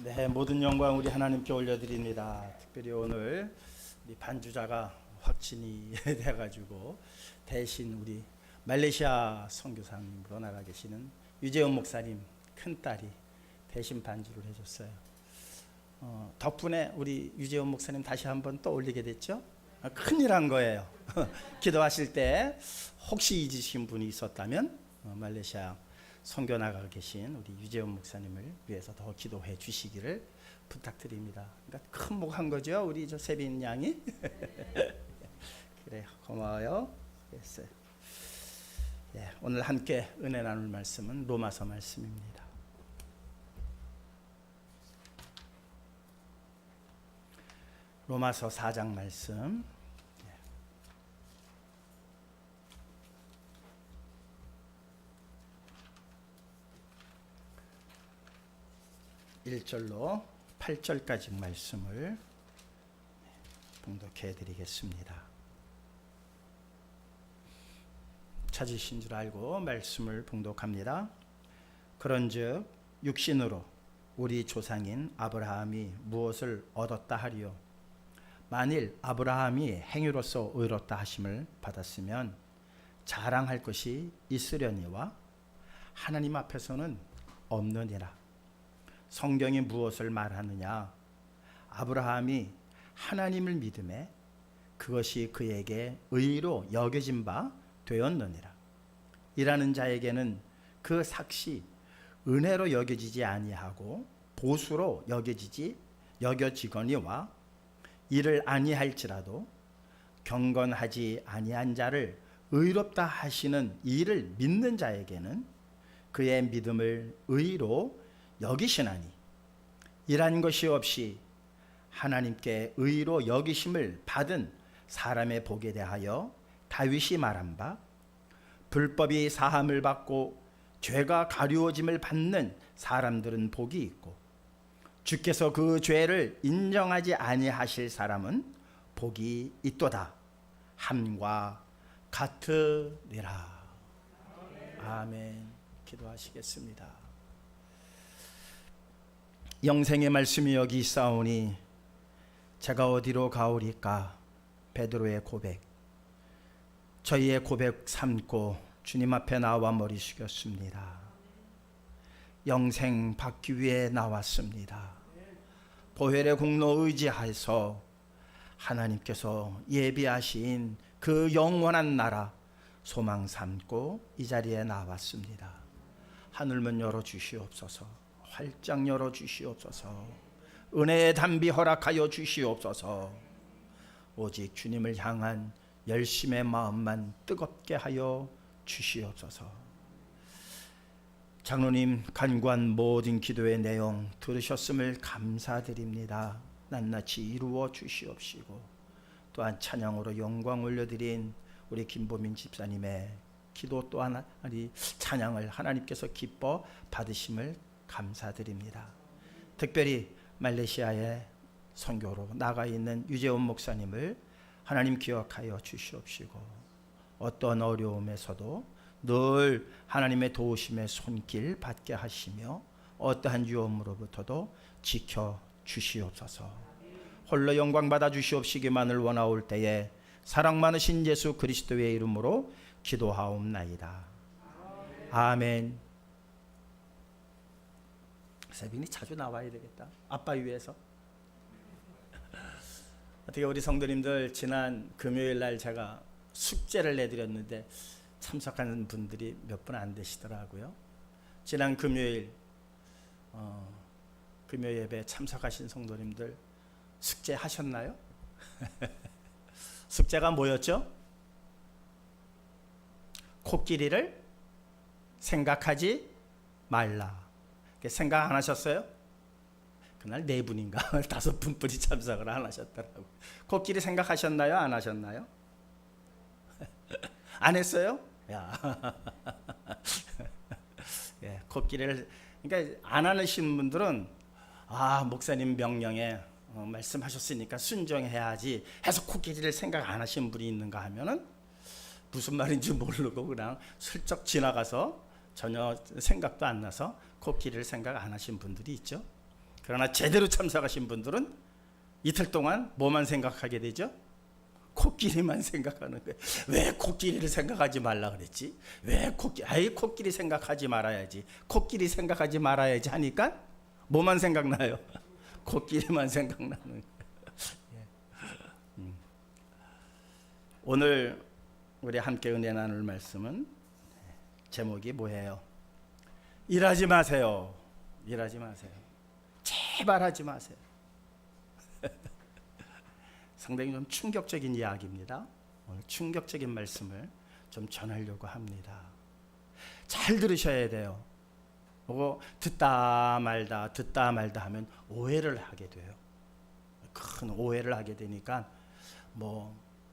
네, 모든 영광 우리 하나님께 올려드립니다. 특별히 오늘 우리 반주자가 확진이 돼가지고 대신 우리 말레이시아 선교사님으로 나가 계시는 유재원 목사님 큰딸이 대신 반주를 해줬어요. 덕분에 우리 유재원 목사님 다시 한번 또 올리게 됐죠. 큰일 한 거예요. 기도하실 때 혹시 잊으신 분이 있었다면 말레이시아 선교 나가 계신 우리 유재원 목사님을 위해서 더 기도해 주시기를 부탁드립니다. 그러니까 큰 목 한 거죠, 우리 저 세빈 양이. 그래, 고마워요. 됐어요. 예, 오늘 함께 은혜 나눌 말씀은 로마서 말씀입니다. 로마서 4장 말씀. 1절로 8절까지 말씀을 봉독해 드리겠습니다. 찾으신 줄 알고 말씀을 봉독합니다. 그런즉 육신으로 우리 조상인 아브라함이 무엇을 얻었다 하리요? 만일 아브라함이 행위로서 의롭다 하심을 받았으면 자랑할 것이 있으려니와 하나님 앞에서는 없느니라. 성경이 무엇을 말하느냐? 아브라함이 하나님을 믿음에 그것이 그에게 의로 여겨진 바 되었느니라. 일하는 자에게는 그 삭시 은혜로 여겨지지 아니하고 보수로 여겨지거니와 이를 아니할지라도 경건하지 아니한 자를 의롭다 하시는 이를 믿는 자에게는 그의 믿음을 의로 여기시나니 이란 것이 없이 하나님께 의로 여기심을 받은 사람의 복에 대하여 다윗이 말한 바 불법이 사함을 받고 죄가 가리워짐을 받는 사람들은 복이 있고 주께서 그 죄를 인정하지 아니하실 사람은 복이 있도다 함과 같으리라. 아멘. 기도하시겠습니다. 영생의 말씀이 여기 있사오니 제가 어디로 가오리까? 베드로의 고백. 저희의 고백 삼고 주님 앞에 나와 머리 숙였습니다. 영생 받기 위해 나왔습니다. 보혈의 공로 의지하여서 하나님께서 예비하신 그 영원한 나라 소망 삼고 이 자리에 나왔습니다. 하늘문 열어주시옵소서. 활짝 열어주시옵소서. 은혜의 담비 허락하여 주시옵소서. 오직 주님을 향한 열심의 마음만 뜨겁게 하여 주시옵소서. 장로님 간구한 모든 기도의 내용 들으셨음을 감사드립니다. 낱낱이 이루어 주시옵시고 또한 찬양으로 영광 올려드린 우리 김보민 집사님의 기도 또한 찬양을 하나님께서 기뻐 받으심을 감사드립니다. 특별히 말레이시아에 선교로 나가 있는 유재원 목사님을 하나님 기억하여 주시옵시고 어떤 어려움에서도 늘 하나님의 도우심의 손길 받게 하시며 어떠한 위험으로부터도 지켜 주시옵소서. 홀로 영광 받아 주시옵시기만을 원하올 때에 사랑 많으신 예수 그리스도의 이름으로 기도하옵나이다. 아멘. 세빈이 자주 나와야 되겠다. 아빠 위해서. 어떻게 우리 성도님들 지난 금요일 날 제가 숙제를 내드렸는데 참석하는 분들이 몇 분 안 되시더라고요. 지난 금요일 금요 예배 참석하신 성도님들 숙제 하셨나요? 숙제가 뭐였죠? 코끼리를 생각하지 말라. 생각 안 하셨어요? 그날 4분인가 5분뿐이 참석을 안 하셨더라고요. 코끼리 생각하셨나요? 안 하셨나요? 안 했어요? 야. 예, 코끼리를 그러니까 안 하시는 분들은 목사님 명령에 말씀하셨으니까 순종해야지 해서 코끼리를 생각 안 하시는 분이 있는가 하면은 무슨 말인지 모르고 그냥 슬쩍 지나가서 전혀 생각도 안 나서 코끼리를 생각 안 하신 분들이 있죠. 그러나 제대로 참석하신 분들은 이틀 동안 뭐만 생각하게 되죠? 코끼리만 생각하는 거예요. 왜 코끼리를 생각하지 말라 그랬지? 왜 코끼리 생각하지 말아야지. 코끼리 생각하지 말아야지 하니까 뭐만 생각나요? 코끼리만 생각나는 거예요. 오늘 우리 함께 은혜 나눌 말씀은 제목이 뭐예요? 일하지 마세요. 일하지 마세요. 제발 하지 마세요. 상당히 좀 충격적인 이야기입니다. 오늘 충격적인 말씀을 좀 전하려고 합니다. 잘 들으셔야 돼요. 그리고 듣다 말다 하면 오해를 하게 돼요. 큰 오해를 하게 되니까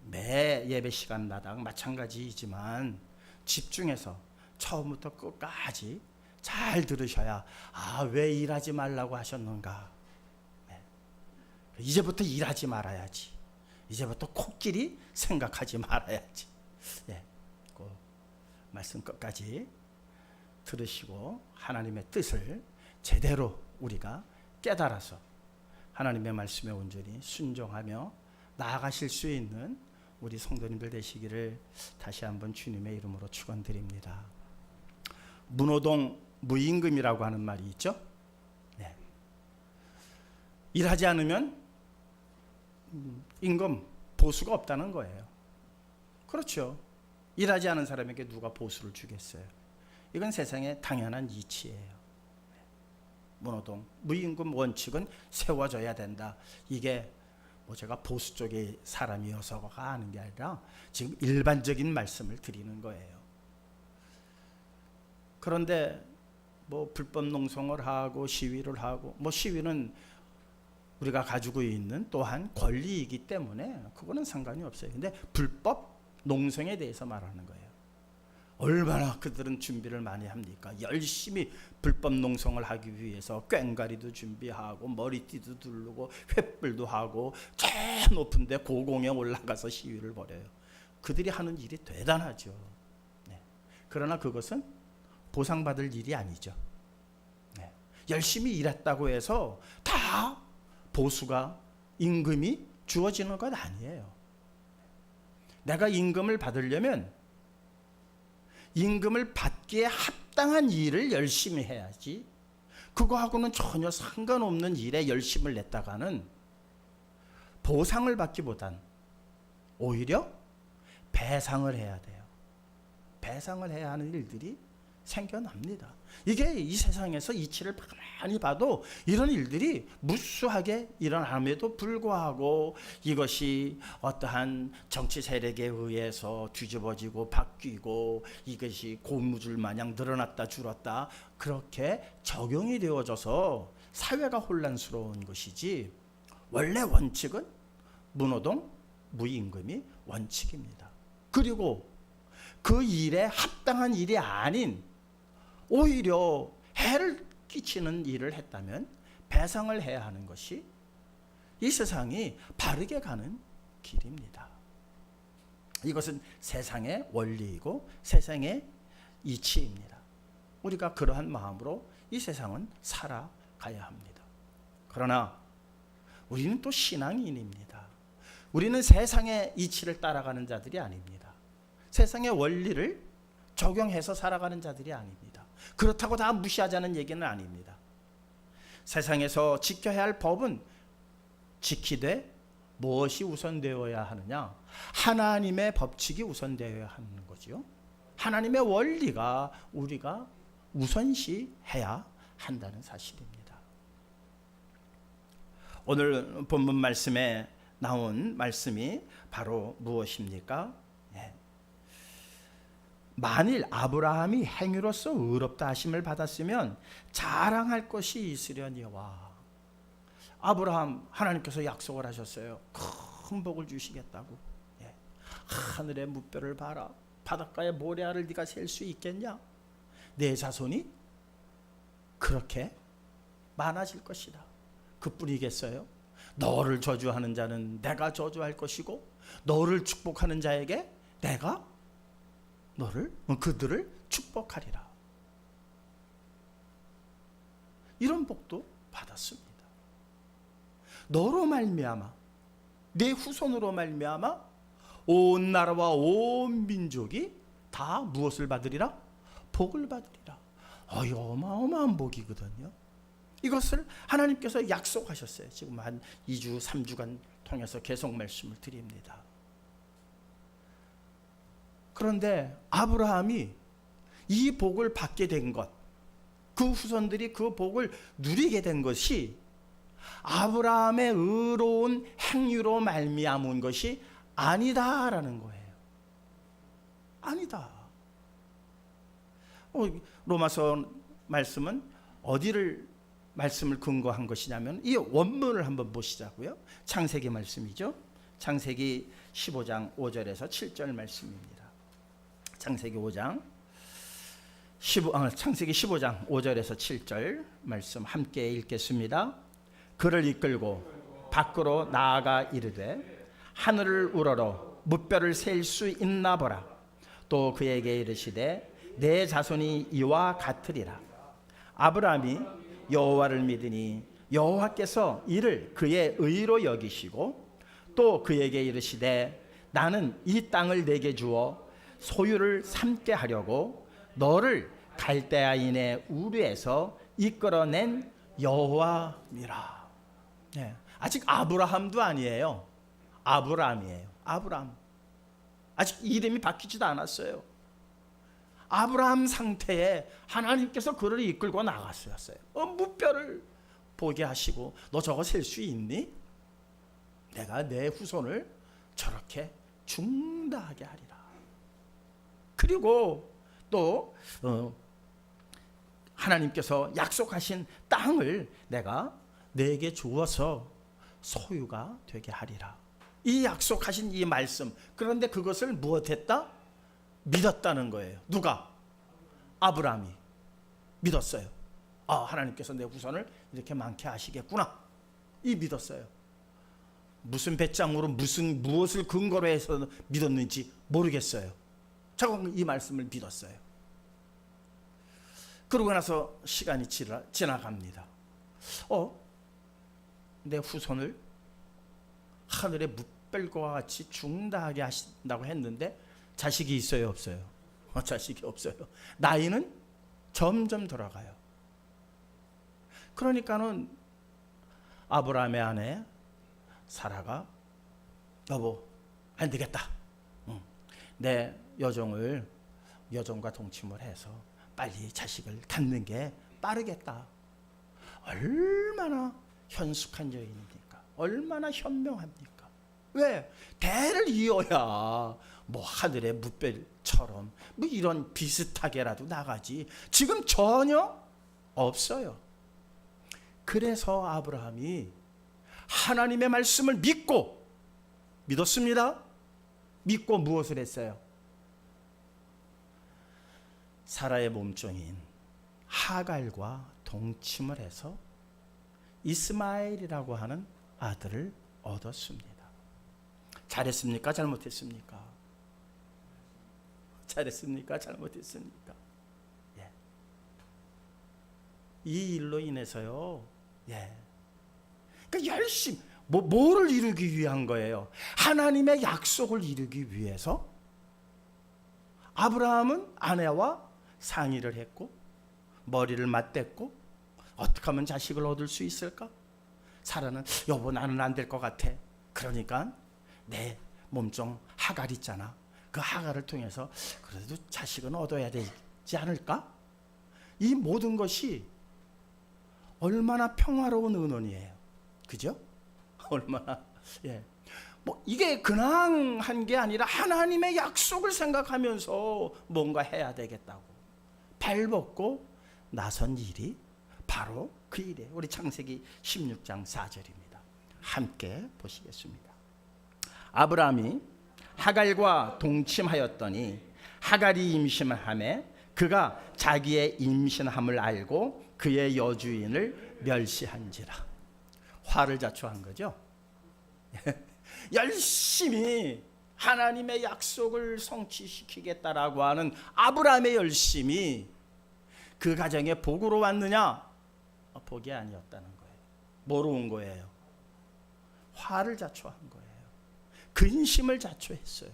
매 예배 시간마다 마찬가지이지만 집중해서 처음부터 끝까지 잘 들으셔야 왜 일하지 말라고 하셨는가. 이제부터 일하지 말아야지. 이제부터 코끼리 생각하지 말아야지. 그 말씀 끝까지 들으시고 하나님의 뜻을 제대로 우리가 깨달아서 하나님의 말씀에 온전히 순종하며 나아가실 수 있는 우리 성도님들 되시기를 다시 한번 주님의 이름으로 축원드립니다. 문호동 무임금이라고 하는 말이 있죠. 일하지 않으면 임금 보수가 없다는 거예요. 그렇죠. 일하지 않은 사람에게 누가 보수를 주겠어요. 이건 세상의 당연한 이치예요. 문호동 무임금 원칙은 세워져야 된다. 이게 제가 보수 쪽의 사람이어서가 하는 게 아니라 지금 일반적인 말씀을 드리는 거예요. 그런데 불법 농성을 하고 시위를 하고 시위는 우리가 가지고 있는 또한 권리이기 때문에 그거는 상관이 없어요. 근데 불법 농성에 대해서 말하는 거예요. 얼마나 그들은 준비를 많이 합니까? 열심히 불법 농성을 하기 위해서 꽹과리도 준비하고 머리띠도 두르고 횃불도 하고 저 높은 데 고공에 올라가서 시위를 벌여요. 그들이 하는 일이 대단하죠. 그러나 그것은 보상받을 일이 아니죠. 열심히 일했다고 해서 다 보수가 임금이 주어지는 것 아니에요. 내가 임금을 받으려면 임금을 받기에 합당한 일을 열심히 해야지, 그거하고는 전혀 상관없는 일에 열심을 냈다가는 보상을 받기보단 오히려 배상을 해야 돼요. 배상을 해야 하는 일들이 생겨납니다. 이게 이 세상에서 이치를 가만히 봐도 이런 일들이 무수하게 일어남에도 불구하고 이것이 어떠한 정치 세력에 의해서 뒤집어지고 바뀌고 이것이 고무줄 마냥 늘어났다 줄었다 그렇게 적용이 되어져서 사회가 혼란스러운 것이지, 원래 원칙은 문호동 무임금이 원칙입니다. 그리고 그 일에 합당한 일이 아닌 오히려 해를 끼치는 일을 했다면 배상을 해야 하는 것이 이 세상이 바르게 가는 길입니다. 이것은 세상의 원리이고 세상의 이치입니다. 우리가 그러한 마음으로 이 세상은 살아가야 합니다. 그러나 우리는 또 신앙인입니다. 우리는 세상의 이치를 따라가는 자들이 아닙니다. 세상의 원리를 적용해서 살아가는 자들이 아닙니다. 그렇다고 다 무시하자는 얘기는 아닙니다. 세상에서 지켜야 할 법은 지키되 무엇이 우선되어야 하느냐? 하나님의 법칙이 우선되어야 하는 거죠. 하나님의 원리가 우리가 우선시해야 한다는 사실입니다. 오늘 본문 말씀에 나온 말씀이 바로 무엇입니까? 만일 아브라함이 행위로서 의롭다 하심을 받았으면 자랑할 것이 있으려니와. 아브라함 하나님께서 약속을 하셨어요. 큰 복을 주시겠다고. 하늘의 무뼈를 봐라. 바닷가의 모래알을 네가 셀 수 있겠냐? 내 자손이 그렇게 많아질 것이다. 그뿐이겠어요? 너를 저주하는 자는 내가 저주할 것이고 너를 축복하는 자에게 내가 그들을 축복하리라. 이런 복도 받았습니다. 너로 말미암아, 내 후손으로 말미암아 온 나라와 온 민족이 다 무엇을 받으리라? 복을 받으리라. 어마어마한 복이거든요. 이것을 하나님께서 약속하셨어요. 지금 한 2주 3주간 통해서 계속 말씀을 드립니다. 그런데 아브라함이 이 복을 받게 된 것, 그 후손들이 그 복을 누리게 된 것이 아브라함의 의로운 행위로 말미암은 것이 아니다라는 거예요. 아니다. 로마서 말씀은 어디를 말씀을 근거한 것이냐면 이 원문을 한번 보시자고요. 창세기 말씀이죠. 창세기 15장 5절에서 7절 말씀입니다. 창세기 15장 5절에서 7절 말씀 함께 읽겠습니다. 그를 이끌고 밖으로 나아가 이르되 하늘을 우러러 무뼈를 셀 수 있나 보라. 또 그에게 이르시되 내 자손이 이와 같으리라. 아브라함이 여호와를 믿으니 여호와께서 이를 그의 의로 여기시고 또 그에게 이르시되 나는 이 땅을 내게 주어 소유를 삼게 하려고 너를 갈대아인의 우르에서 이끌어낸 여호와니라. 네, 아직 아브라함도 아니에요. 아브라함이에요. 아브라함. 아직 이름이 바뀌지도 않았어요. 아브라함 상태에 하나님께서 그를 이끌고 나갔어요. 무뼈를 보게 하시고 너 저거 셀 수 있니? 내가 내 후손을 저렇게 중다하게 하리라. 그리고 또 하나님께서 약속하신 땅을 내가 내게 주어서 소유가 되게 하리라. 이 약속하신 이 말씀, 그런데 그것을 무엇했다? 믿었다는 거예요. 누가? 아브라함이 믿었어요. 하나님께서 내 후손을 이렇게 많게 하시겠구나. 이 믿었어요. 무슨 배짱으로 무엇을 근거로 해서 믿었는지 모르겠어요. 저건 이 말씀을 믿었어요. 그러고 나서 시간이 지나갑니다. 내 후손을 하늘의 무별과 같이 중다하게 하신다고 했는데 자식이 있어요, 없어요? 자식이 없어요. 나이는 점점 돌아가요. 그러니까는 아브라함의 아내 사라가 여보 안 되겠다. 내 여종과 동침을 해서 빨리 자식을 갖는 게 빠르겠다. 얼마나 현숙한 여인입니까? 얼마나 현명합니까? 왜? 대를 이어야 하늘의 무별처럼 이런 비슷하게라도 나가지. 지금 전혀 없어요. 그래서 아브라함이 하나님의 말씀을 믿었습니다. 믿고 무엇을 했어요? 사라의 몸종인 하갈과 동침을 해서 이스마엘이라고 하는 아들을 얻었습니다. 잘했습니까? 잘못했습니까? 잘했습니까? 잘못했습니까? 예. 이 일로 인해서요. 예. 그러니까 열심히 뭐를 이루기 위한 거예요? 하나님의 약속을 이루기 위해서 아브라함은 아내와 상의를 했고 머리를 맞댔고 어떻게 하면 자식을 얻을 수 있을까? 사라는 여보 나는 안 될 것 같아. 그러니까 내 몸종 하갈 있잖아. 그 하갈을 통해서 그래도 자식은 얻어야 되지 않을까? 이 모든 것이 얼마나 평화로운 의논이에요. 그죠? 얼마나 이게 그냥 한 게 아니라 하나님의 약속을 생각하면서 뭔가 해야 되겠다고 발벗고 나선 일이 바로 그 일이에요. 우리 창세기 16장 4절입니다. 함께 보시겠습니다. 아브라함이 하갈과 동침하였더니 하갈이 임신함에 그가 자기의 임신함을 알고 그의 여주인을 멸시한지라. 화를 자초한 거죠. 열심히 하나님의 약속을 성취시키겠다라고 하는 아브라함의 열심이 그 가정에 복으로 왔느냐? 복이 아니었다는 거예요. 뭐로 온 거예요? 화를 자초한 거예요. 근심을 자초했어요.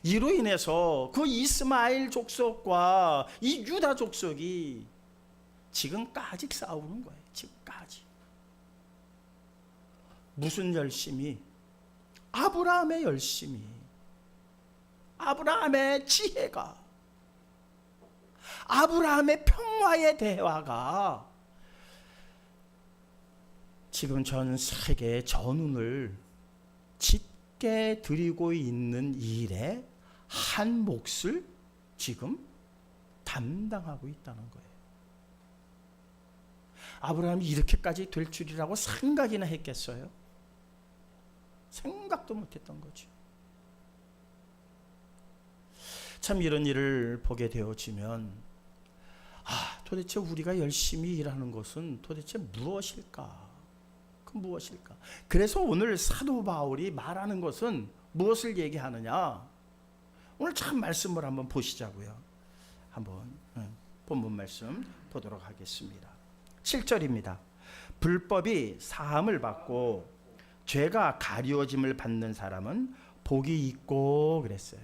이로 인해서 그 이스마엘 족속과 이 유다 족속이 지금까지 싸우는 거예요. 지금까지. 무슨 열심이? 아브라함의 열심이, 아브라함의 지혜가, 아브라함의 평화의 대화가 지금 전 세계의 전운을 짙게 들이고 있는 일에 한 몫을 지금 담당하고 있다는 거예요. 아브라함이 이렇게까지 될 줄이라고 생각이나 했겠어요? 생각도 못했던 거죠. 참 이런 일을 보게 되어지면 도대체 우리가 열심히 일하는 것은 도대체 무엇일까? 그 무엇일까? 그래서 오늘 사도 바울이 말하는 것은 무엇을 얘기하느냐? 오늘 참 말씀을 한번 보시자고요. 한번 본문 말씀 보도록 하겠습니다. 7절입니다. 불법이 사함을 받고 죄가 가리워짐을 받는 사람은 복이 있고 그랬어요.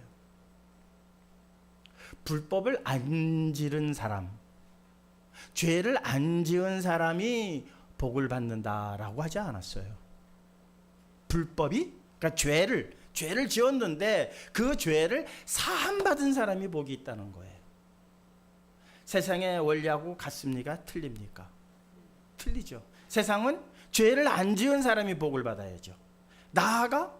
불법을 안 지른 사람, 죄를 안 지은 사람이 복을 받는다라고 하지 않았어요. 불법이, 그러니까 죄를 지었는데 그 죄를 사함받은 사람이 복이 있다는 거예요. 세상의 원리하고 같습니까? 틀립니까? 틀리죠. 세상은 죄를 안 지은 사람이 복을 받아야죠. 나아가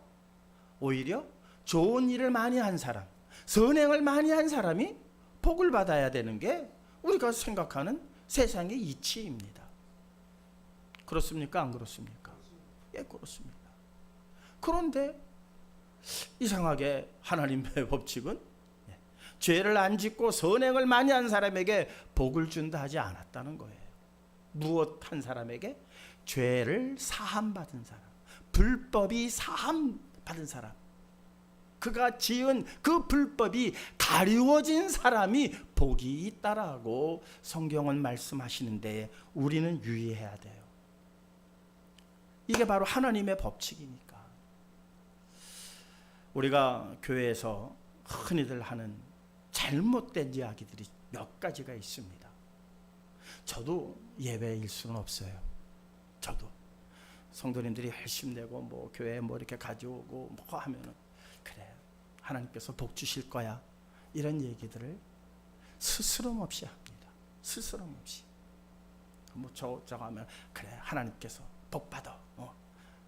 오히려 좋은 일을 많이 한 사람, 선행을 많이 한 사람이 복을 받아야 되는 게 우리가 생각하는 세상의 이치입니다. 그렇습니까? 안 그렇습니까? 예, 그렇습니다. 그런데 이상하게 하나님의 법칙은 죄를 안 짓고 선행을 많이 한 사람에게 복을 준다 하지 않았다는 거예요. 무엇 한 사람에게? 죄를 사함받은 사람, 불법이 사함받은 사람, 그가 지은 그 불법이 가리워진 사람이 복이 있다라고 성경은 말씀하시는데 우리는 유의해야 돼요. 이게 바로 하나님의 법칙이니까. 우리가 교회에서 흔히들 하는 잘못된 이야기들이 몇 가지가 있습니다. 저도 예외일 수는 없어요. 저도 성도님들이 열심히 내고 뭐 교회에 뭐 이렇게 가져오고 뭐 하면은 그래 하나님께서 복 주실 거야 이런 얘기들을 스스럼 없이 합니다. 스스럼 없이 뭐 저거 하면 그래 하나님께서 복 받아.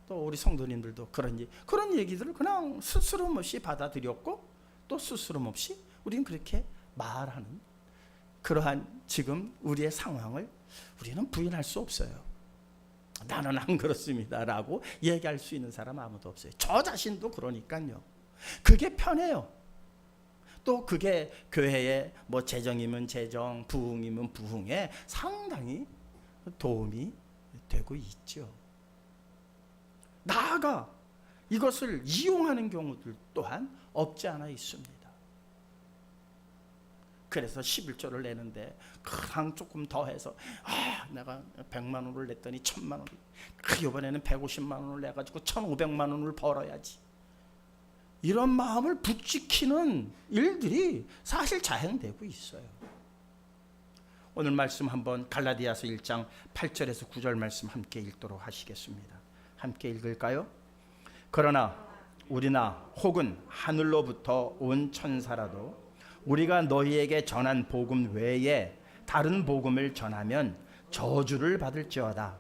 또 우리 성도님들도 그런 얘기들을 그냥 스스럼 없이 받아들였고 또 스스럼 없이 우리는 그렇게 말하는 그러한 지금 우리의 상황을 우리는 부인할 수 없어요. 나는 안 그렇습니다라고 얘기할 수 있는 사람 아무도 없어요. 저 자신도 그러니까요. 그게 편해요. 또 그게 교회에 뭐 재정이면 재정, 부흥이면 부흥에 상당히 도움이 되고 있죠. 나아가 이것을 이용하는 경우들 또한 없지 않아 있습니다. 그래서 11조를 내는데 그냥 조금 더해서 내가 100만 원을 냈더니 1000만 원, 이번에는 150만 원을 내가지고 1500만 원을 벌어야지. 이런 마음을 붙이키는 일들이 사실 자행되고 있어요. 오늘 말씀 한번 갈라디아서 1장 8절에서 9절 말씀 함께 읽도록 하시겠습니다. 함께 읽을까요? 그러나 우리나 혹은 하늘로부터 온 천사라도 우리가 너희에게 전한 복음 외에 다른 복음을 전하면 저주를 받을지어다.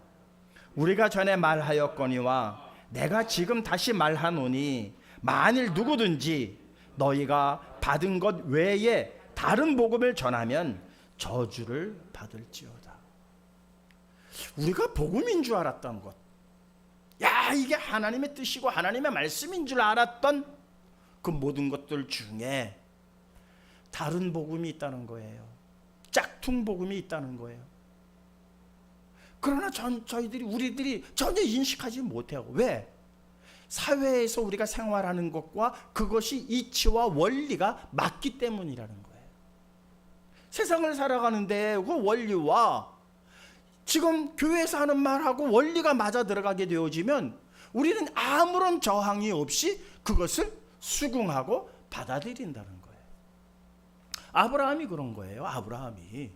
우리가 전에 말하였거니와 내가 지금 다시 말하노니 만일 누구든지 너희가 받은 것 외에 다른 복음을 전하면 저주를 받을지어다. 우리가 복음인 줄 알았던 것, 이게 하나님의 뜻이고 하나님의 말씀인 줄 알았던 그 모든 것들 중에 다른 복음이 있다는 거예요. 짝퉁 복음이 있다는 거예요. 그러나 우리들이 전혀 인식하지 못하고, 왜? 사회에서 우리가 생활하는 것과 그것이 이치와 원리가 맞기 때문이라는 거예요. 세상을 살아가는데 그 원리와 지금 교회에서 하는 말하고 원리가 맞아 들어가게 되어지면 우리는 아무런 저항이 없이 그것을 수긍하고 받아들인다는 거예요. 아브라함이 그런 거예요. 아브라함이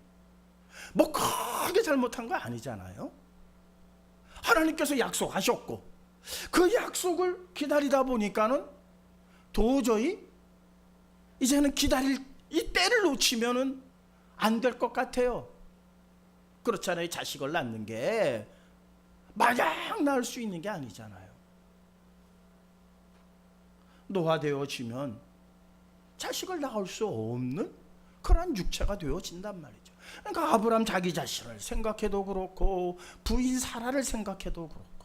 뭐 크게 잘못한 거 아니잖아요. 하나님께서 약속하셨고 그 약속을 기다리다 보니까는 도저히 이제는 기다릴 이 때를 놓치면은 안 될 것 같아요. 그렇잖아요. 자식을 낳는 게 마냥 낳을 수 있는 게 아니잖아요. 노화되어지면 자식을 낳을 수 없는 그런 육체가 되어진단 말이죠. 그러니까 아브라함 자기 자신을 생각해도 그렇고 부인 사라를 생각해도 그렇고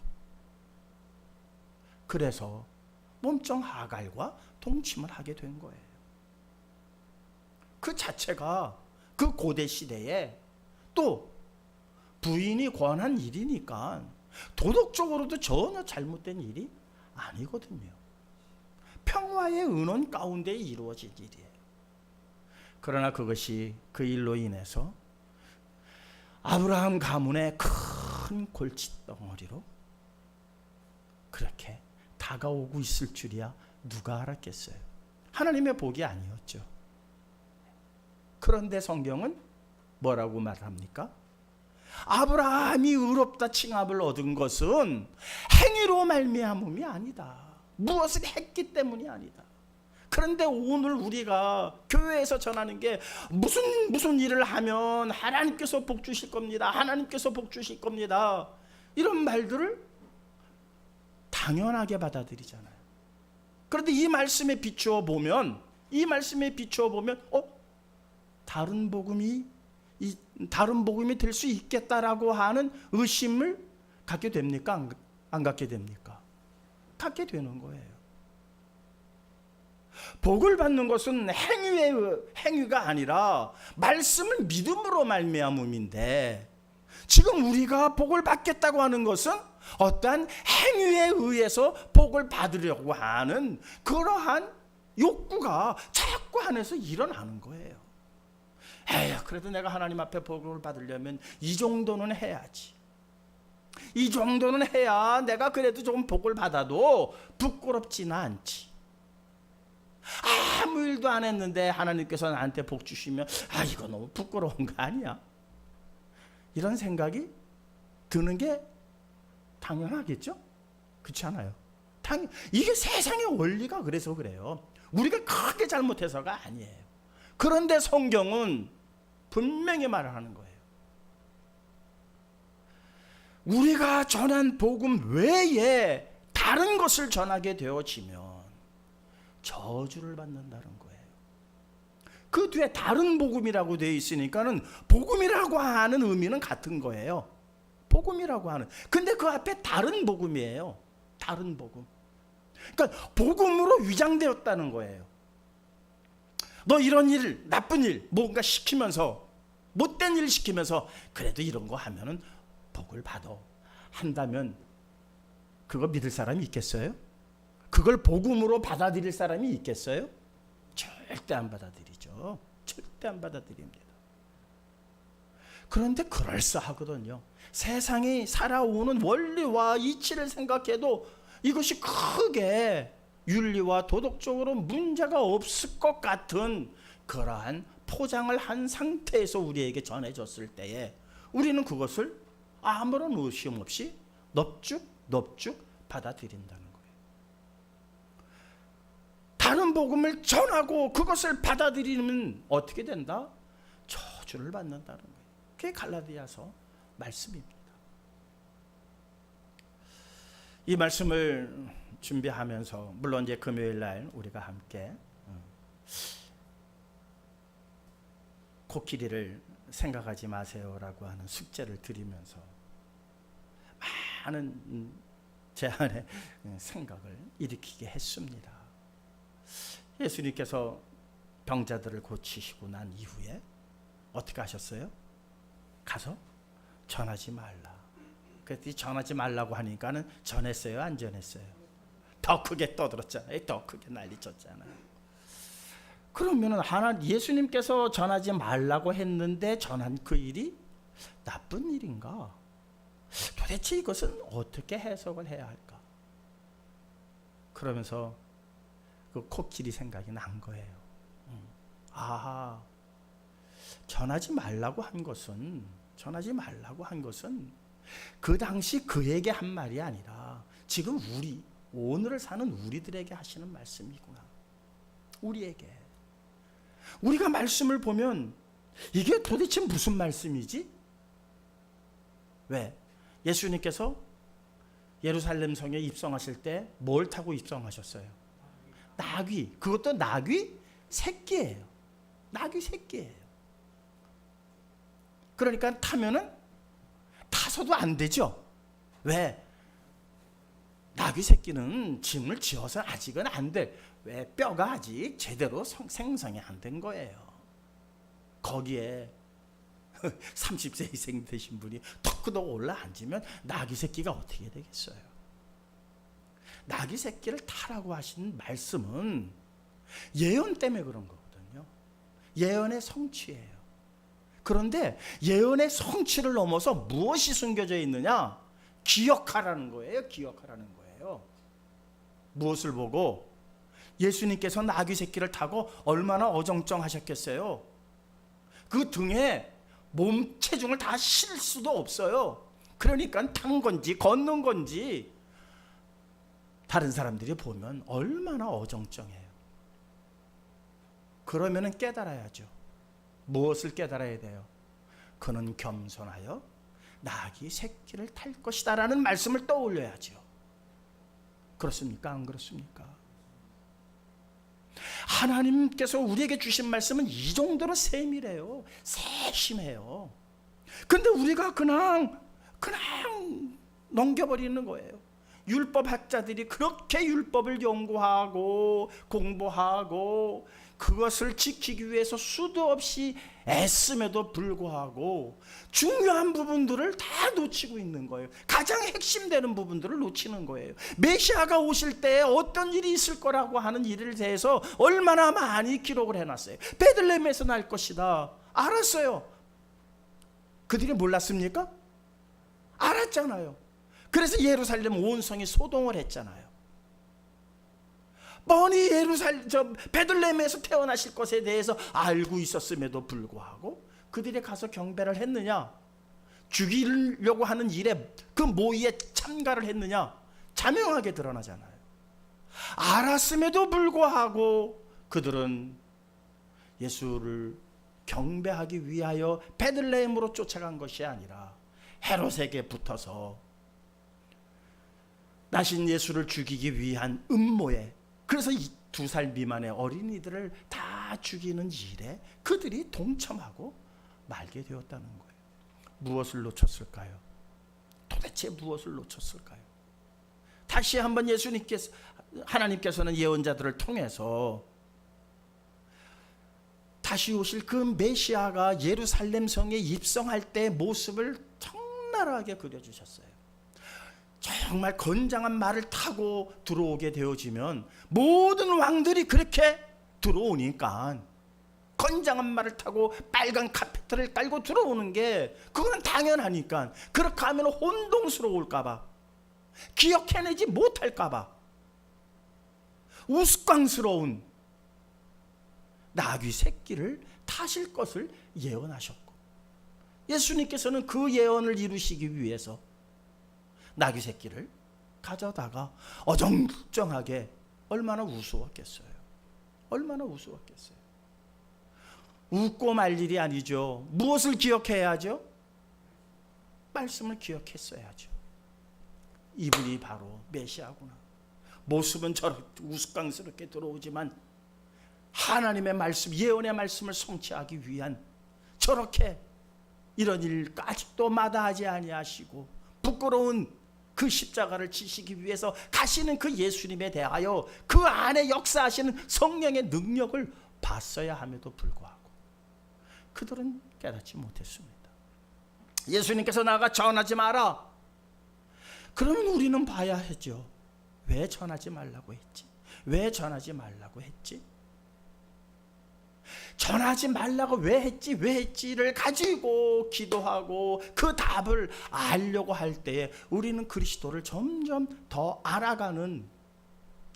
그래서 몸종 하갈과 동침을 하게 된 거예요. 그 자체가 그 고대 시대에 또 부인이 권한 일이니까 도덕적으로도 전혀 잘못된 일이 아니거든요. 평화의 은원 가운데 이루어진 일이에요. 그러나 그것이 그 일로 인해서 아브라함 가문의 큰 골칫덩어리로 그렇게 다가오고 있을 줄이야 누가 알았겠어요. 하나님의 복이 아니었죠. 그런데 성경은 뭐라고 말합니까? 아브라함이 의롭다 칭함을 얻은 것은 행위로 말미암음이 아니다. 무엇을 했기 때문이 아니다. 그런데 오늘 우리가 교회에서 전하는 게 무슨 일을 하면 하나님께서 복 주실 겁니다. 하나님께서 복 주실 겁니다. 이런 말들을 당연하게 받아들이잖아요. 그런데 이 말씀에 비추어 보면 다른 복음이 될 수 있겠다라고 하는 의심을 갖게 됩니까? 안 갖게 됩니까? 갖게 되는 거예요. 복을 받는 것은 행위가 아니라 말씀을 믿음으로 말미암음인데 지금 우리가 복을 받겠다고 하는 것은 어떠한 행위에 의해서 복을 받으려고 하는 그러한 욕구가 자꾸 안에서 일어나는 거예요. 에휴, 그래도 내가 하나님 앞에 복을 받으려면 이 정도는 해야지. 이 정도는 해야 내가 그래도 조금 복을 받아도 부끄럽지는 않지. 아무 일도 안 했는데 하나님께서 나한테 복 주시면 이거 너무 부끄러운 거 아니야? 이런 생각이 드는 게 당연하겠죠? 그렇지 않아요? 이게 세상의 원리가 그래서 그래요. 우리가 크게 잘못해서가 아니에요. 그런데 성경은 분명히 말을 하는 거예요. 우리가 전한 복음 외에 다른 것을 전하게 되어지면 저주를 받는다는 거예요. 그 뒤에 다른 복음이라고 되어 있으니까는 복음이라고 하는 의미는 같은 거예요. 복음이라고 하는. 근데 그 앞에 다른 복음이에요. 다른 복음. 그러니까 복음으로 위장되었다는 거예요. 너 이런 일, 나쁜 일, 뭔가 시키면서 못된 일 시키면서 그래도 이런 거 하면은 복을 받아 한다면 그거 믿을 사람이 있겠어요? 그걸 복음으로 받아들일 사람이 있겠어요? 절대 안 받아들이죠. 절대 안 받아들입니다. 그런데 그럴싸하거든요. 세상이 살아오는 원리와 이치를 생각해도 이것이 크게 윤리와 도덕적으로 문제가 없을 것 같은 그러한 포장을 한 상태에서 우리에게 전해졌을 때에 우리는 그것을 아무런 의심 없이 넙죽 받아들인다는 거예요. 다른 복음을 전하고 그것을 받아들이면 어떻게 된다? 저주를 받는다는 거예요. 그게 갈라디아서 말씀입니다. 이 말씀을 준비하면서 물론 이제 금요일 날 우리가 함께 코끼리를 생각하지 마세요라고 하는 숙제를 드리면서 많은 제 안에 생각을 일으키게 했습니다. 예수님께서 병자들을 고치시고 난 이후에 어떻게 하셨어요? 가서 전하지 말라. 그랬더니 전하지 말라고 하니까는 전했어요, 안 전했어요? 더 크게 떠들었잖아요. 더 크게 난리쳤잖아요. 그러면은 예수님께서 전하지 말라고 했는데 전한 그 일이 나쁜 일인가? 도대체 이것은 어떻게 해석을 해야 할까? 그러면서 그 코끼리 생각이 난 거예요. 아, 전하지 말라고 한 것은 그 당시 그에게 한 말이 아니라 지금 오늘을 사는 우리들에게 하시는 말씀이구나. 우리에게. 우리가 말씀을 보면 이게 도대체 무슨 말씀이지? 왜? 예수님께서 예루살렘 성에 입성하실 때 뭘 타고 입성하셨어요? 나귀. 그것도 나귀 새끼예요. 나귀 새끼예요. 그러니까 타서도 안 되죠. 왜? 나귀 새끼는 짐을 지어서 아직은 안 돼. 왜? 뼈가 아직 제대로 생성이 안 된 거예요. 거기에 30세 이상 되신 분이 턱구덕 올라앉으면 나귀 새끼가 어떻게 되겠어요? 나귀 새끼를 타라고 하신 말씀은 예언 때문에 그런 거거든요. 예언의 성취예요. 그런데 예언의 성취를 넘어서 무엇이 숨겨져 있느냐? 기억하라는 거예요. 기억하라는 거예요. 무엇을 보고? 예수님께서 나귀 새끼를 타고 얼마나 어정쩡하셨겠어요? 그 등에 몸 체중을 다 실 수도 없어요. 그러니까 탄 건지 걷는 건지 다른 사람들이 보면 얼마나 어정쩡해요. 그러면은 깨달아야죠. 무엇을 깨달아야 돼요? 그는 겸손하여 나귀 새끼를 탈 것이다 라는 말씀을 떠올려야죠. 그렇습니까? 안 그렇습니까? 하나님께서 우리에게 주신 말씀은 이 정도로 세밀해요. 세심해요. 근데 우리가 그냥 넘겨버리는 거예요. 율법학자들이 그렇게 율법을 연구하고 공부하고 그것을 지키기 위해서 수도 없이 애씀에도 불구하고 중요한 부분들을 다 놓치고 있는 거예요. 가장 핵심되는 부분들을 놓치는 거예요. 메시아가 오실 때 어떤 일이 있을 거라고 하는 일에 대해서 얼마나 많이 기록을 해놨어요. 베들레헴에서 날 것이다. 알았어요. 그들이 몰랐습니까? 알았잖아요. 그래서 예루살렘 온 성이 소동을 했잖아요. 뻔히 베들레헴에서 태어나실 것에 대해서 알고 있었음에도 불구하고 그들이 가서 경배를 했느냐? 죽이려고 하는 일에 그 모의에 참가를 했느냐? 자명하게 드러나잖아요. 알았음에도 불구하고 그들은 예수를 경배하기 위하여 베들레헴으로 쫓아간 것이 아니라 헤롯에게 붙어서 나신 예수를 죽이기 위한 음모에, 그래서 이 2살 미만의 어린이들을 다 죽이는 일에 그들이 동참하고 말게 되었다는 거예요. 무엇을 놓쳤을까요? 도대체 무엇을 놓쳤을까요? 다시 한번 하나님께서는 예언자들을 통해서 다시 오실 그 메시아가 예루살렘 성에 입성할 때 모습을 적나라하게 그려주셨어요. 정말 건장한 말을 타고 들어오게 되어지면 모든 왕들이 그렇게 들어오니까 건장한 말을 타고 빨간 카페트를 깔고 들어오는 게 그건 당연하니까, 그렇게 하면 혼동스러울까봐, 기억해내지 못할까봐 우스꽝스러운 나귀 새끼를 타실 것을 예언하셨고, 예수님께서는 그 예언을 이루시기 위해서 나귀 새끼를 가져다가 어정쩡하게 얼마나 우스웠겠어요. 얼마나 우스웠겠어요. 웃고 말 일이 아니죠. 무엇을 기억해야죠? 말씀을 기억했어야죠. 이분이 바로 메시아구나. 모습은 저렇게 우스꽝스럽게 들어오지만 하나님의 말씀, 예언의 말씀을 성취하기 위한 저렇게 이런 일 아직도 마다하지 아니하시고 부끄러운 그 십자가를 지시기 위해서 가시는 그 예수님에 대하여 그 안에 역사하시는 성령의 능력을 봤어야 함에도 불구하고 그들은 깨닫지 못했습니다. 예수님께서 나가 전하지 마라. 그러면 우리는 봐야 하죠. 왜 전하지 말라고 했지? 왜 전하지 말라고 했지? 전하지 말라고 왜 했지를 가지고 기도하고 그 답을 알려고 할 때에 우리는 그리스도를 점점 더 알아가는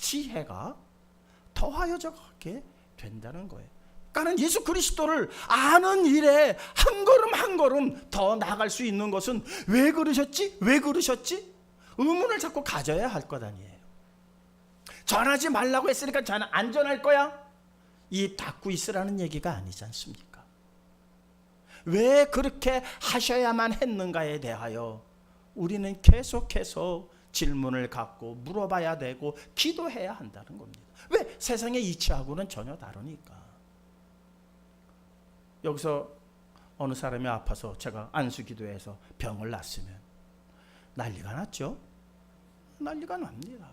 지혜가 더하여져가게 된다는 거예요. 그러니까 예수 그리스도를 아는 일에 한 걸음 한 걸음 더 나아갈 수 있는 것은 왜 그러셨지? 왜 그러셨지? 의문을 자꾸 가져야 할 것 아니에요. 전하지 말라고 했으니까 저는 안전할 거야? 입 닫고 있으라는 얘기가 아니지 않습니까? 왜 그렇게 하셔야만 했는가에 대하여 우리는 계속해서 질문을 갖고 물어봐야 되고 기도해야 한다는 겁니다. 왜? 세상의 이치하고는 전혀 다르니까. 여기서 어느 사람이 아파서 제가 안수기도해서 병을 놨으면 난리가 났죠? 난리가 납니다.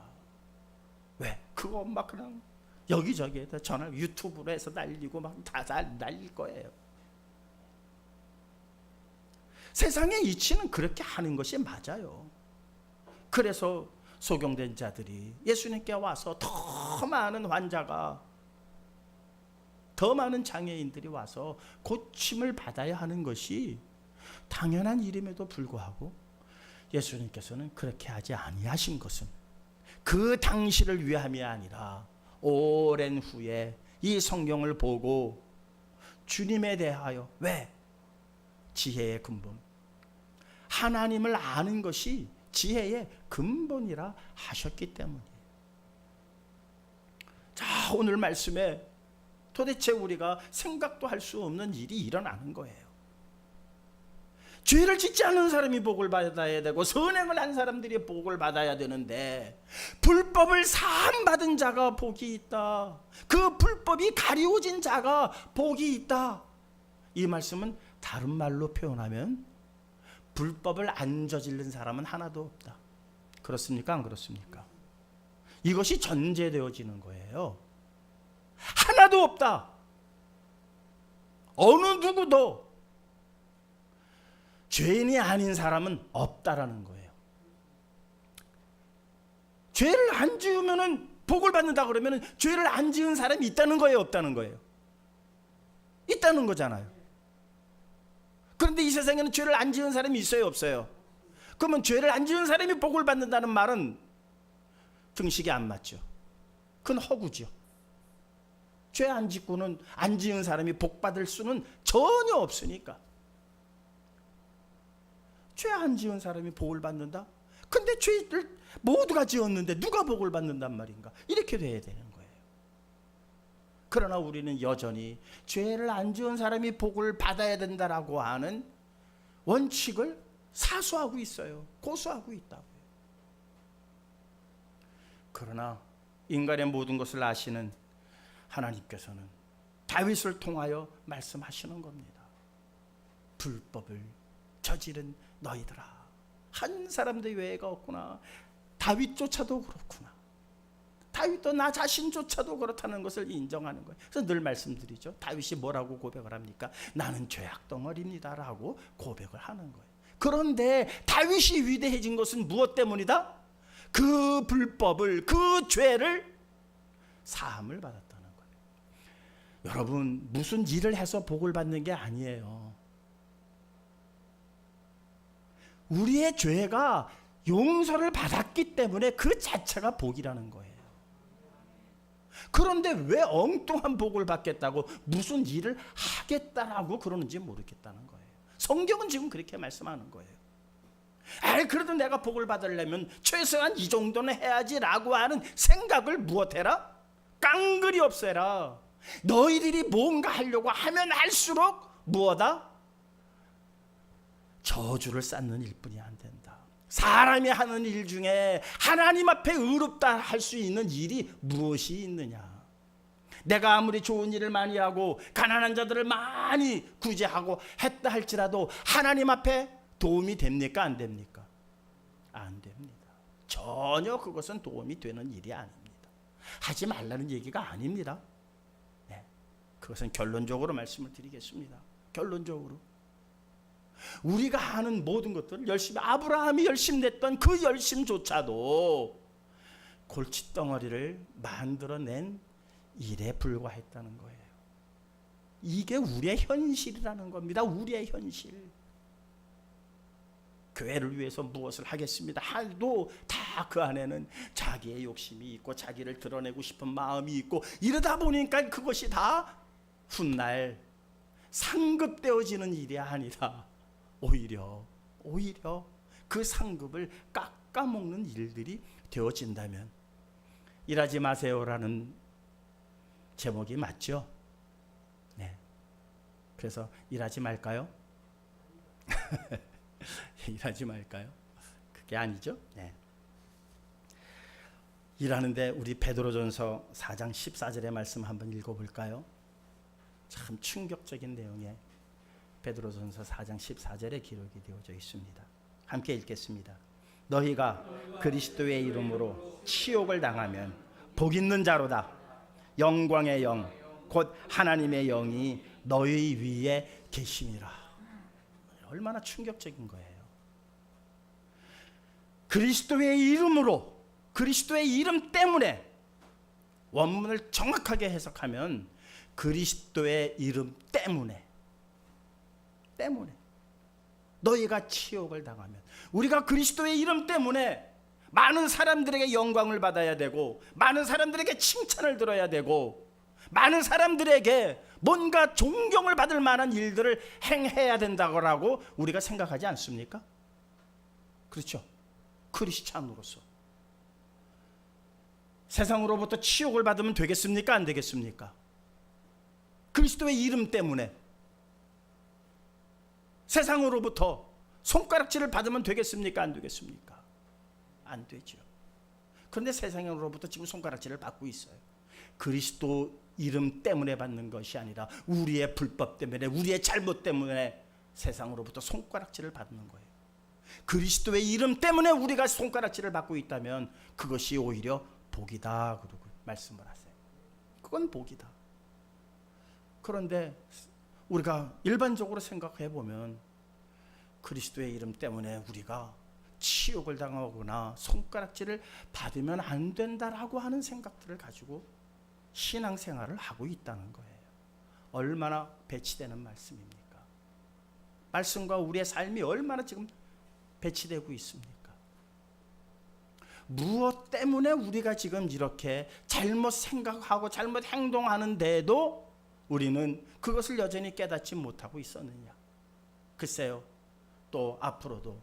왜? 그거 막 그냥 여기저기에다 전화 유튜브로 해서 날리고 막 다 날릴 거예요. 세상의 이치는 그렇게 하는 것이 맞아요. 그래서 소경된 자들이 예수님께 와서 더 많은 환자가, 더 많은 장애인들이 와서 고침을 받아야 하는 것이 당연한 일임에도 불구하고 예수님께서는 그렇게 하지 아니하신 것은 그 당시를 위함이 아니라 오랜 후에 이 성경을 보고 주님에 대하여, 왜? 지혜의 근본, 하나님을 아는 것이 지혜의 근본이라 하셨기 때문이에요. 자, 오늘 말씀에 도대체 우리가 생각도 할 수 없는 일이 일어나는 거예요. 죄를 짓지 않은 사람이 복을 받아야 되고 선행을 한 사람들이 복을 받아야 되는데 불법을 사함받은 자가 복이 있다. 그 불법이 가리워진 자가 복이 있다. 이 말씀은 다른 말로 표현하면 불법을 안 저지른 사람은 하나도 없다. 그렇습니까? 안 그렇습니까? 이것이 전제되어지는 거예요. 하나도 없다. 어느 누구도 죄인이 아닌 사람은 없다라는 거예요. 죄를 안 지으면은 복을 받는다 그러면은 죄를 안 지은 사람이 있다는 거예요, 없다는 거예요? 있다는 거잖아요. 그런데 이 세상에는 죄를 안 지은 사람이 있어요, 없어요? 그러면 죄를 안 지은 사람이 복을 받는다는 말은 등식이 안 맞죠. 그건 허구죠. 죄 안 짓고는 안 지은 사람이 복 받을 수는 전혀 없으니까. 죄 안 지은 사람이 복을 받는다? 근데 죄를 모두가 지었는데 누가 복을 받는단 말인가? 이렇게 돼야 되는 거예요. 그러나 우리는 여전히 죄를 안 지은 사람이 복을 받아야 된다라고 하는 원칙을 사수하고 있어요. 고수하고 있다고요. 그러나 인간의 모든 것을 아시는 하나님께서는 다윗을 통하여 말씀하시는 겁니다. 불법을 저지른 너희들아, 한 사람도 예외가 없구나. 다윗조차도 그렇구나. 다윗도 나 자신조차도 그렇다는 것을 인정하는 거예요. 그래서 늘 말씀드리죠. 다윗이 뭐라고 고백을 합니까? 나는 죄악 덩어리입니다라고 고백을 하는 거예요. 그런데 다윗이 위대해진 것은 무엇 때문이다? 그 불법을, 그 죄를 사함을 받았다는 거예요. 여러분, 무슨 일을 해서 복을 받는 게 아니에요. 우리의 죄가 용서를 받았기 때문에 그 자체가 복이라는 거예요. 그런데 왜 엉뚱한 복을 받겠다고 무슨 일을 하겠다라고 그러는지 모르겠다는 거예요. 성경은 지금 그렇게 말씀하는 거예요. 그래도 내가 복을 받으려면 최소한 이 정도는 해야지라고 하는 생각을 무엇해라? 깡그리 없애라. 너희들이 뭔가 하려고 하면 할수록 무엇다? 저주를 쌓는 일뿐이 안 된다. 사람이 하는 일 중에 하나님 앞에 의롭다 할 수 있는 일이 무엇이 있느냐? 내가 아무리 좋은 일을 많이 하고 가난한 자들을 많이 구제하고 했다 할지라도 하나님 앞에 도움이 됩니까? 안 됩니까? 안 됩니다. 전혀 그것은 도움이 되는 일이 아닙니다. 하지 말라는 얘기가 아닙니다. 네, 그것은 결론적으로 말씀을 드리겠습니다. 결론적으로 우리가 하는 모든 것들을 열심히, 아브라함이 열심히 냈던 그 열심조차도 골칫덩어리를 만들어낸 일에 불과했다는 거예요. 이게 우리의 현실이라는 겁니다. 우리의 현실. 교회를 위해서 무엇을 하겠습니다 하도 다 그 안에는 자기의 욕심이 있고 자기를 드러내고 싶은 마음이 있고, 이러다 보니까 그것이 다 훗날 상급되어지는 일이 아니라 오히려 그 상급을 깎아먹는 일들이 되어진다면, 일하지 마세요라는 제목이 맞죠? 네. 그래서 일하지 말까요? 일하지 말까요? 그게 아니죠. 네. 일하는데 우리 베드로전서 4장 14절의 말씀 한번 읽어볼까요? 참 충격적인 내용의 베드로전서 4장 14절에 기록이 되어져 있습니다. 함께 읽겠습니다. 너희가 그리스도의 이름으로 치욕을 당하면 복 있는 자로다. 영광의 영 곧 하나님의 영이 너희 위에 계심이라. 얼마나 충격적인 거예요. 그리스도의 이름으로, 그리스도의 이름 때문에, 원문을 정확하게 해석하면 그리스도의 이름 때문에 너희가 치욕을 당하면, 우리가 그리스도의 이름 때문에 많은 사람들에게 영광을 받아야 되고, 많은 사람들에게 칭찬을 들어야 되고, 많은 사람들에게 뭔가 존경을 받을 만한 일들을 행해야 된다고 우리가 생각하지 않습니까? 그렇죠? 크리스찬으로서 세상으로부터 치욕을 받으면 되겠습니까? 안 되겠습니까? 그리스도의 이름 때문에 세상으로부터 손가락질을 받으면 되겠습니까? 안 되겠습니까? 안 되죠. 그런데 세상으로부터 지금 손가락질을 받고 있어요. 그리스도 이름 때문에 받는 것이 아니라 우리의 불법 때문에, 우리의 잘못 때문에 세상으로부터 손가락질을 받는 거예요. 그리스도의 이름 때문에 우리가 손가락질을 받고 있다면 그것이 오히려 복이다 그러고 말씀을 하세요. 그건 복이다. 그런데 우리가 일반적으로 생각해 보면 그리스도의 이름 때문에 우리가 치욕을 당하거나 손가락질을 받으면 안 된다라고 하는 생각들을 가지고 신앙생활을 하고 있다는 거예요. 얼마나 배치되는 말씀입니까? 말씀과 우리의 삶이 얼마나 지금 배치되고 있습니까? 무엇 때문에 우리가 지금 이렇게 잘못 생각하고 잘못 행동하는데도 우리는 그것을 여전히 깨닫지 못하고 있었느냐? 글쎄요, 또 앞으로도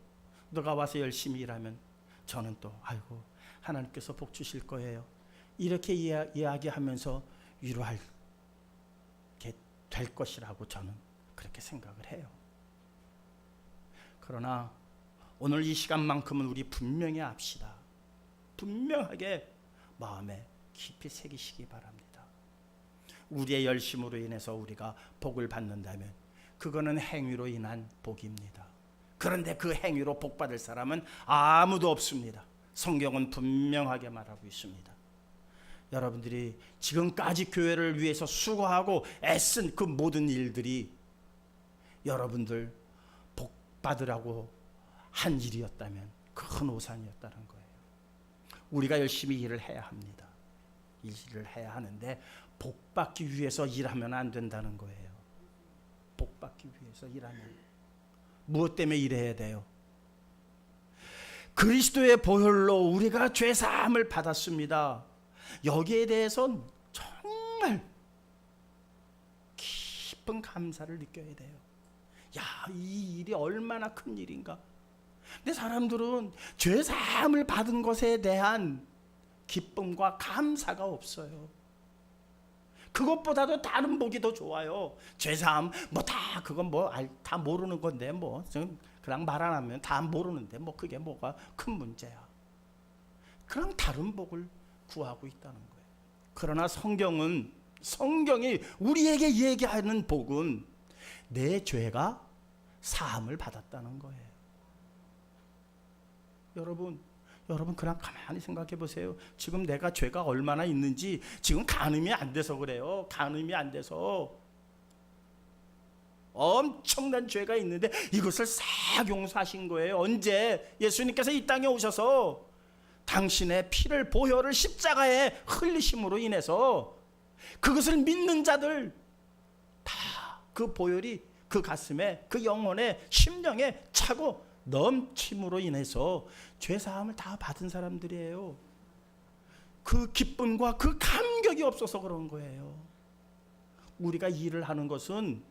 너가 와서 열심히 일하면 저는 또 아이고 하나님께서 복 주실 거예요, 이렇게 이야기하면서 위로할 게 될 것이라고 저는 그렇게 생각을 해요. 그러나 오늘 이 시간만큼은 우리 분명히 합시다. 분명하게 마음에 깊이 새기시기 바랍니다. 우리의 열심으로 인해서 우리가 복을 받는다면 그거는 행위로 인한 복입니다. 그런데 그 행위로 복 받을 사람은 아무도 없습니다. 성경은 분명하게 말하고 있습니다. 여러분들이 지금까지 교회를 위해서 수고하고 애쓴 그 모든 일들이 여러분들 복 받으라고 한 일이었다면 큰 오산이었다는 거예요. 우리가 열심히 일을 해야 합니다. 일을 해야 하는데 복 받기 위해서 일하면 안 된다는 거예요. 복 받기 위해서 일하면 무엇 때문에 일해야 돼요? 그리스도의 보혈로 우리가 죄 사함을 받았습니다. 여기에 대해서 정말 깊은 감사를 느껴야 돼요. 야, 이 일이 얼마나 큰 일인가. 근데 사람들은 죄 사함을 받은 것에 대한 기쁨과 감사가 없어요. 그것보다도 다른 복이 더 좋아요. 죄 사함 뭐 다 그건 뭐 다 모르는 건데 뭐 그냥 말 안 하면 다 모르는데 뭐 그게 뭐가 큰 문제야. 그냥 다른 복을 구하고 있다는 거예요. 그러나 성경이 우리에게 얘기하는 복은 내 죄가 사함을 받았다는 거예요. 여러분 그냥 가만히 생각해 보세요. 지금 내가 죄가 얼마나 있는지 지금 가늠이 안 돼서 그래요. 가늠이 안 돼서 엄청난 죄가 있는데 이것을 싹 용서하신 거예요. 언제? 예수님께서 이 땅에 오셔서 당신의 피를, 보혈을 십자가에 흘리심으로 인해서 그것을 믿는 자들 다 그 보혈이 그 가슴에, 그 영혼에, 심령에 차고 넘침으로 인해서 죄사함을 다 받은 사람들이에요. 그 기쁨과 그 감격이 없어서 그런 거예요. 우리가 일을 하는 것은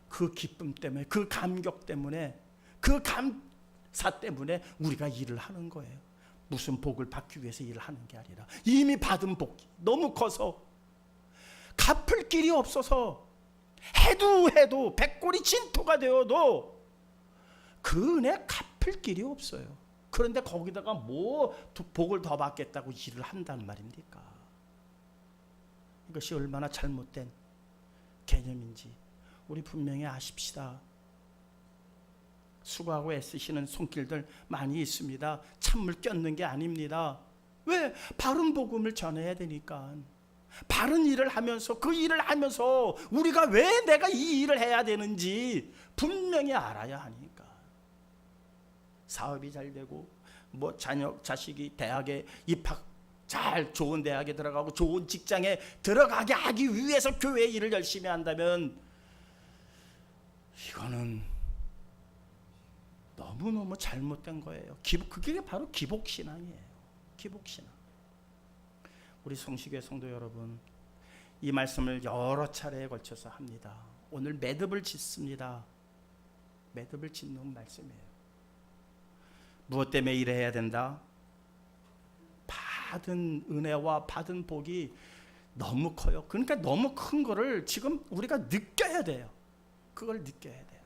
그 기쁨 때문에, 그 감격 때문에, 그 감사 때문에 우리가 일을 하는 거예요. 무슨 복을 받기 위해서 일을 하는 게 아니라 이미 받은 복이 너무 커서 갚을 길이 없어서 해도 백골이 진토가 되어도 그 은혜 갚을 길이 없어요. 그런데 거기다가 뭐 복을 더 받겠다고 일을 한단 말입니까? 이것이 얼마나 잘못된 개념인지 우리 분명히 아십시다. 수고하고 애쓰시는 손길들 많이 있습니다. 찬물 껴는 게 아닙니다. 왜? 바른 복음을 전해야 되니까. 바른 일을 하면서, 그 일을 하면서 우리가 왜 내가 이 일을 해야 되는지 분명히 알아야 하니까. 사업이 잘 되고 뭐 자식이 대학에 입학 잘 좋은 대학에 들어가고 좋은 직장에 들어가게 하기 위해서 교회 일을 열심히 한다면 이거는 너무너무 잘못된 거예요. 그게 바로 기복신앙이에요. 기복신앙. 우리 성시교회 성도 여러분, 이 말씀을 여러 차례에 걸쳐서 합니다. 오늘 매듭을 짓습니다. 매듭을 짓는 말씀이에요. 무엇 때문에 일해야 된다? 받은 은혜와 받은 복이 너무 커요. 그러니까 너무 큰 거를 지금 우리가 느껴야 돼요. 그걸 느껴야 돼요.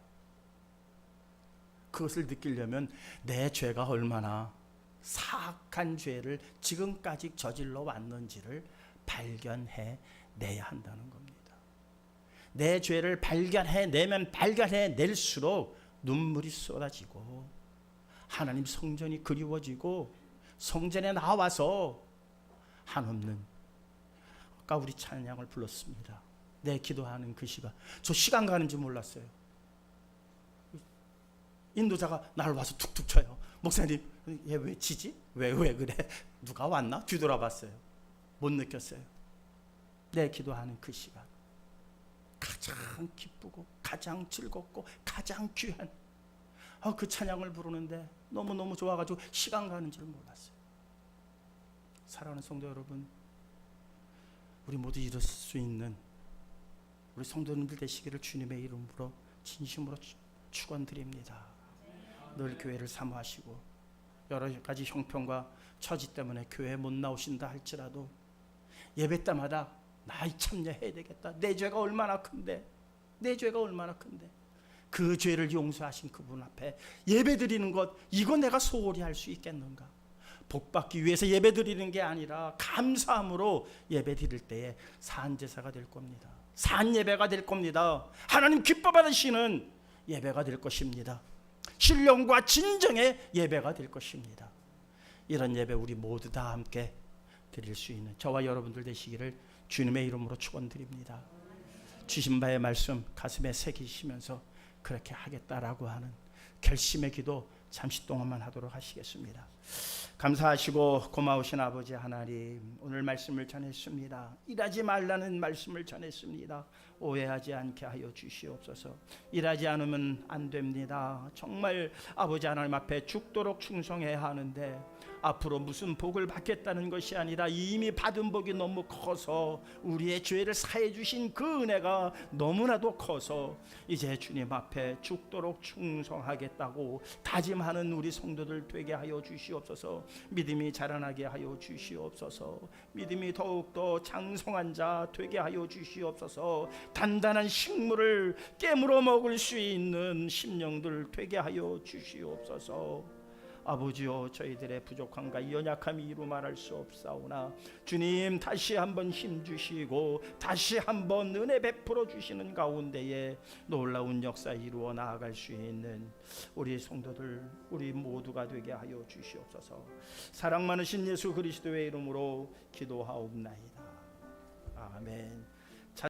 그것을 느끼려면 내 죄가 얼마나 사악한 죄를 지금까지 저질러 왔는지를 발견해 내야 한다는 겁니다. 내 죄를 발견해내면 발견해낼수록 눈물이 쏟아지고 하나님 성전이 그리워지고 성전에 나와서 한없는, 아까 우리 찬양을 불렀습니다. 내 기도하는 그 시간, 저 시간 가는지 몰랐어요. 인도자가 나를 와서 툭툭 쳐요. 목사님, 얘 왜 치지? 왜 그래? 누가 왔나? 뒤돌아봤어요. 못 느꼈어요. 내 기도하는 그 시간, 가장 기쁘고 가장 즐겁고 가장 귀한 그 찬양을 부르는데 너무너무 좋아가지고 시간 가는 줄 몰랐어요. 사랑하는 성도 여러분, 우리 모두 이룰 수 있는 우리 성도님들 되시기를 주님의 이름으로 진심으로 축원드립니다. 늘 교회를 사모하시고 여러 가지 형편과 처지 때문에 교회에 못 나오신다 할지라도 예배 때마다 나 참여해야 되겠다. 내 죄가 얼마나 큰데, 내 죄가 얼마나 큰데 그 죄를 용서하신 그분 앞에 예배 드리는 것, 이거 내가 소홀히 할 수 있겠는가? 복 받기 위해서 예배 드리는 게 아니라 감사함으로 예배 드릴 때에 산제사가 될 겁니다. 산 예배가 될 겁니다. 하나님 기뻐 받으시는 예배가 될 것입니다. 신령과 진정의 예배가 될 것입니다. 이런 예배 우리 모두 다 함께 드릴 수 있는 저와 여러분들 되시기를 주님의 이름으로 축원드립니다. 주신 바의 말씀 가슴에 새기시면서 그렇게 하겠다라고 하는 결심의 기도 잠시 동안만 하도록 하시겠습니다. 감사하시고 고마우신 아버지 하나님, 오늘 말씀을 전했습니다. 일하지 말라는 말씀을 전했습니다. 오해하지 않게 하여 주시옵소서. 일하지 않으면 안 됩니다. 정말 아버지 하나님 앞에 죽도록 충성해야 하는데 앞으로 무슨 복을 받겠다는 것이 아니라 이미 받은 복이 너무 커서 우리의 죄를 사해 주신 그 은혜가 너무나도 커서 이제 주님 앞에 죽도록 충성하겠다고 다짐하는 우리 성도들 되게 하여 주시옵소서. 믿음이 자라나게 하여 주시옵소서. 믿음이 더욱더 장성한 자 되게 하여 주시옵소서. 단단한 식물을 깨물어 먹을 수 있는 심령들 되게 하여 주시옵소서. 아버지여, 저희들의 부족함과 연약함이 이루 말할 수 없사오나 주님 다시 한번 힘주시고 다시 한번 은혜 베풀어 주시는 가운데에 놀라운 역사 이루어 나아갈 수 있는 우리 성도들, 우리 모두가 되게 하여 주시옵소서. 사랑 많으신 예수 그리스도의 이름으로 기도하옵나이다. 아멘.